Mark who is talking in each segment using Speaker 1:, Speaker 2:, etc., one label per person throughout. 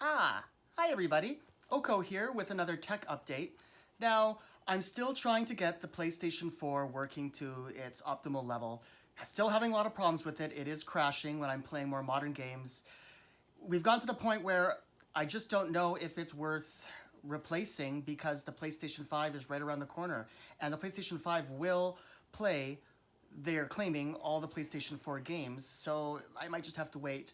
Speaker 1: Hi everybody, Oko here with another tech update. Now, I'm still trying to get the PlayStation 4 working to its optimal level. Still having a lot of problems with it. It is crashing when I'm playing more modern games. We've gotten to the point where I just don't know if it's worth replacing because the PlayStation 5 is right around the corner. And the PlayStation 5 will play, they're claiming, all the PlayStation 4 games, so I might just have to wait.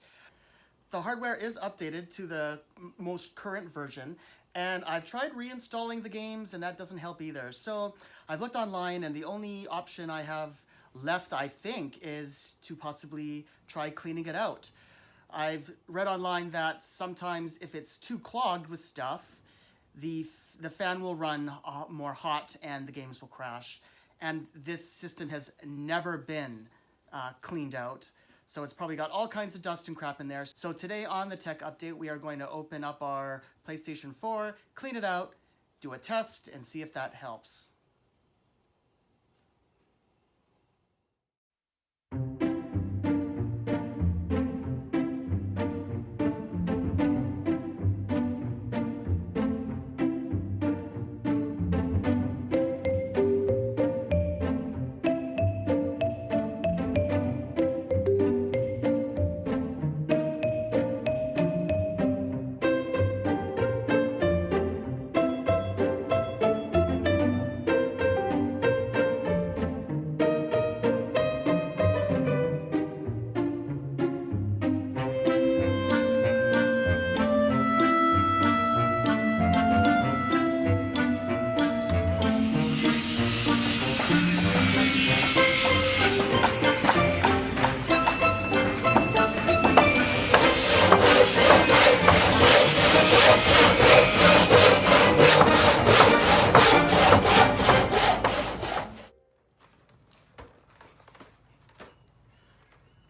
Speaker 1: The hardware is updated to the most current version, and I've tried reinstalling the games and that doesn't help either. So I've looked online and the only option I have left, I think, is to possibly try cleaning it out. I've read online that sometimes if it's too clogged with stuff, the fan will run more hot and the games will crash. And this system has never been cleaned out. So it's probably got all kinds of dust and crap in there. So today on the tech update, we are going to open up our PlayStation 4, clean it out, do a test, and see if that helps.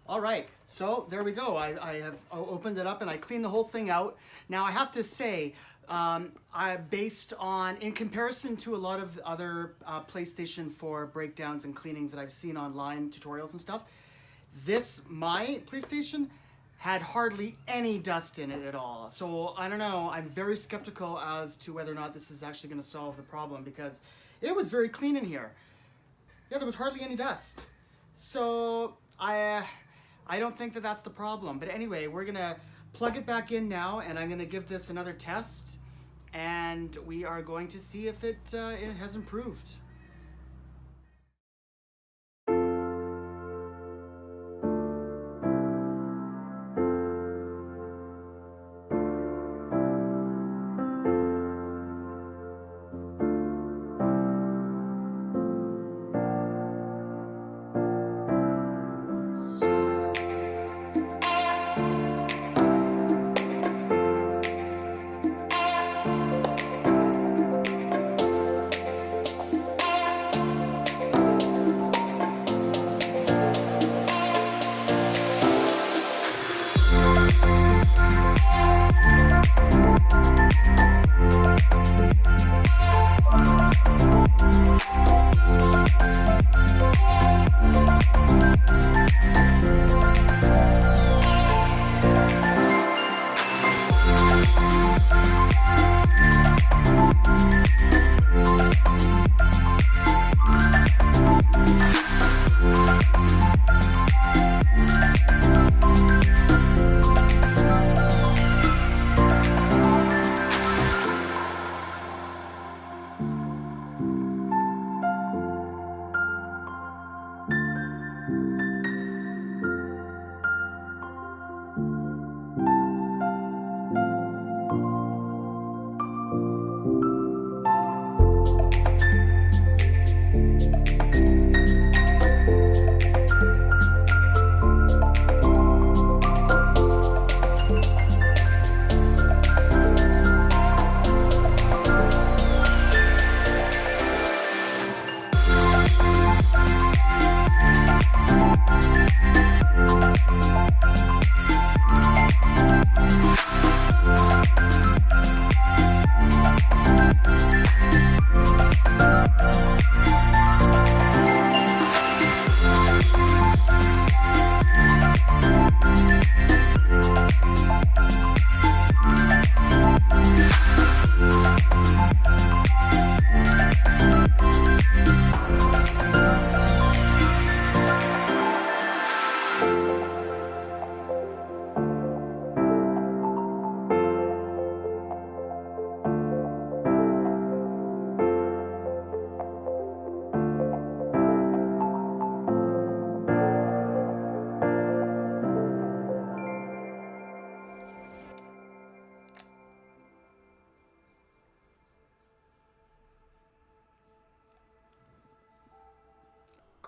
Speaker 1: All right, so there we go. I have opened it up and I cleaned the whole thing out. Now I have to say, in comparison to a lot of other PlayStation 4 breakdowns and cleanings that I've seen online, tutorials and stuff, my PlayStation had hardly any dust in it at all. So I don't know, I'm very skeptical as to whether or not this is actually gonna solve the problem because it was very clean in here. Yeah, there was hardly any dust. So I don't think that that's the problem. But anyway, we're gonna plug it back in now and I'm gonna give this another test and we are going to see if it has improved.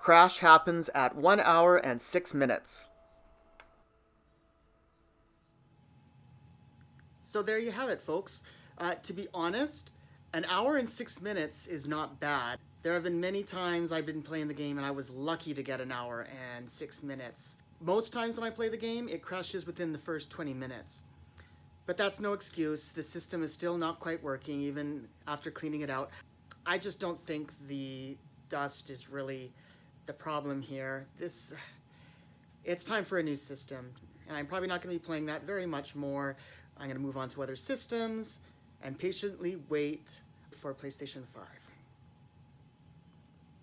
Speaker 1: crash happens at 1 hour and 6 minutes. So there you have it, folks. To be honest, an hour and 6 minutes is not bad. There have been many times I've been playing the game and I was lucky to get an hour and 6 minutes. Most times when I play the game, it crashes within the first 20 minutes. But that's no excuse. The system is still not quite working, even after cleaning it out. I just don't think the dust is really the problem here. It's time for a new system. And I'm probably not going to be playing that very much more. I'm going to move on to other systems and patiently wait for PlayStation 5.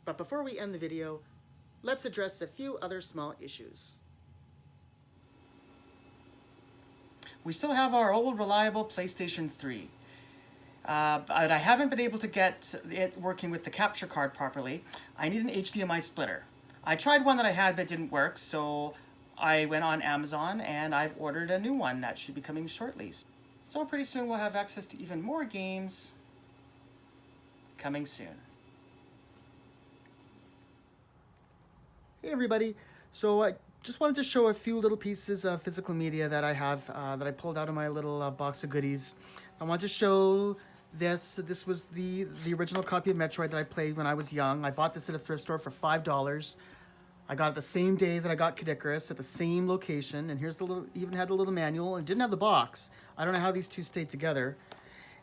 Speaker 1: But before we end the video, let's address a few other small issues. We still have our old reliable PlayStation 3. But I haven't been able to get it working with the capture card properly. I need an HDMI splitter. I tried one that I had but it didn't work, so I went on Amazon and I've ordered a new one that should be coming shortly. So pretty soon we'll have access to even more games coming soon. Hey everybody, so I just wanted to show a few little pieces of physical media that I have that I pulled out of my little box of goodies. I want to show this. This was the original copy of Metroid that I played when I was young. I bought this at a thrift store for $5. I got it the same day that I got Kid Icarus at the same location, and here's the little, even had the little manual, and didn't have the box. I don't know how these two stayed together.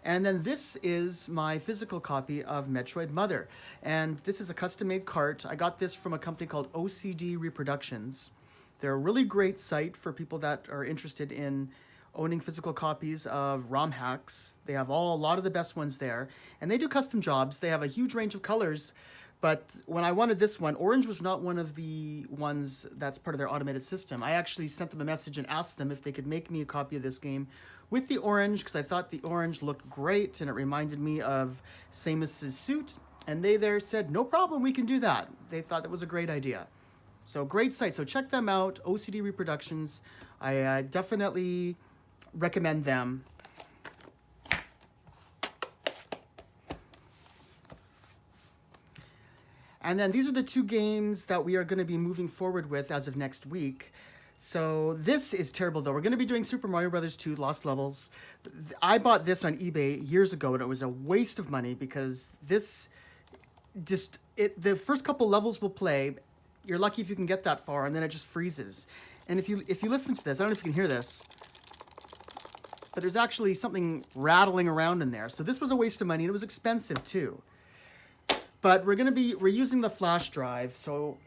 Speaker 1: And then this is my physical copy of Metroid Mother, and this is a custom-made cart. I got this from a company called OCD Reproductions. They're a really great site for people that are interested in owning physical copies of ROM hacks. They have a lot of the best ones there, and they do custom jobs. They have a huge range of colors. But when I wanted this one, orange was not one of the ones that's part of their automated system. I actually sent them a message and asked them if they could make me a copy of this game with the orange, because I thought the orange looked great and it reminded me of Samus's suit. And they there said, no problem, we can do that. They thought that was a great idea. So great site. So check them out, OCD Reproductions. I definitely recommend them. And then these are the two games that we are going to be moving forward with as of next week. So this is terrible, though. We're going to be doing Super Mario Bros. 2 Lost Levels. I bought this on eBay years ago, and it was a waste of money because this the first couple levels will play. You're lucky if you can get that far, and then it just freezes. And if you listen to this, I don't know if you can hear this, but there's actually something rattling around in there. So this was a waste of money, and it was expensive too. But we're using the flash drive, so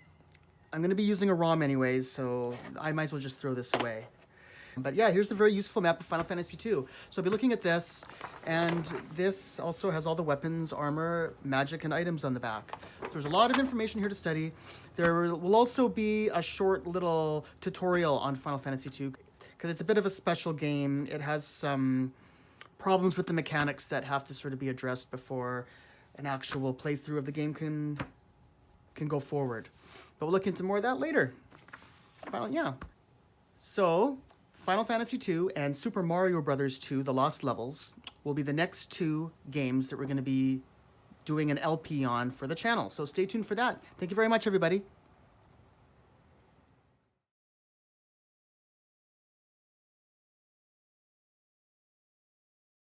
Speaker 1: I'm gonna be using a ROM anyways, so I might as well just throw this away. But yeah, here's a very useful map of Final Fantasy II. So I'll be looking at this, and this also has all the weapons, armor, magic, and items on the back. So there's a lot of information here to study. There will also be a short little tutorial on Final Fantasy II, because it's a bit of a special game. It has some problems with the mechanics that have to sort of be addressed before an actual playthrough of the game can go forward. But we'll look into more of that later. So, Final Fantasy II and Super Mario Bros. 2, The Lost Levels, will be the next two games that we're going to be doing an LP on for the channel. So stay tuned for that. Thank you very much, everybody.